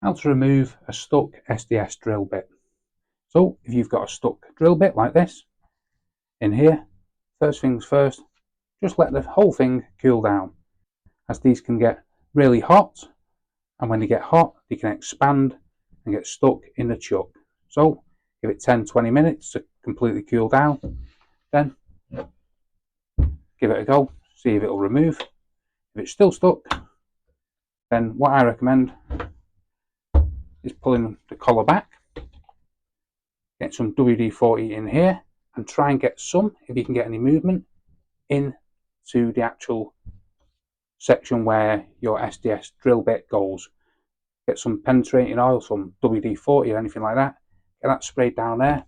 how to remove a stuck SDS drill bit. So if you've got a stuck drill bit like this in here, first things first, just let the whole thing cool down, as these can get really hot, and when they get hot they can expand and get stuck in the chuck. So give it 10-20 minutes to completely cool down, then give it a go, see if it'll remove. If it's still stuck, then what I recommend is pulling the collar back, get some WD-40 in here, and try and get some, if you can get any movement, into the actual section where your SDS drill bit goes. Get some penetrating oil, some WD-40 or anything like that, get that sprayed down there,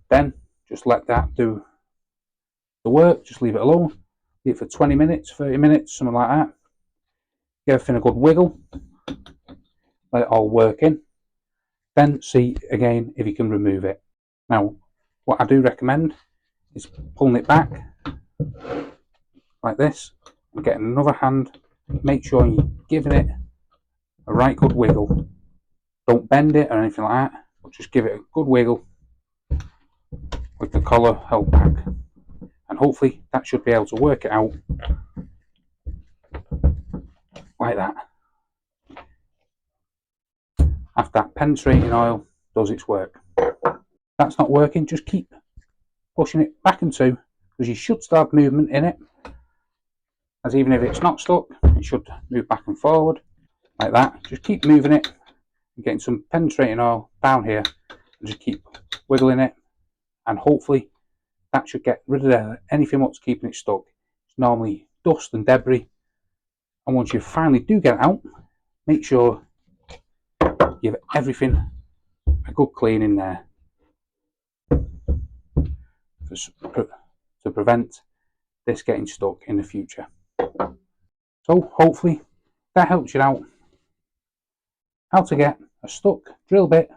then just let that do the work, just leave it alone, leave it for 20 minutes, 30 minutes, something like that, give everything a good wiggle, let it all work in, then see again if you can remove it. Now what I do recommend is pulling it back like this and getting another hand, make sure you're giving it a right good wiggle. Don't bend it or anything like that, but just give it a good wiggle with the collar held back, and hopefully that should be able to work it out like that. After that penetrating oil does its work. If that's not working, just keep pushing it back and two, because you should still have movement in it, as even if it's not stuck it should move back and forward like that. Just keep moving it and getting some penetrating oil down here, and just keep wiggling it, and hopefully that should get rid of anything what's keeping it stuck. It's normally dust and debris, and once you finally do get it out, make sure you give everything a good clean in there to prevent this getting stuck in the future. So hopefully that helps you out how to get a stuck drill bit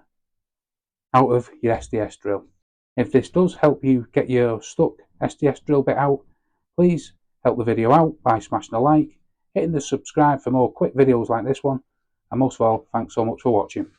out of your SDS drill. If this does help you get your stuck SDS drill bit out, please help the video out by smashing a like, hitting the subscribe for more quick videos like this one, and most of all, thanks so much for watching.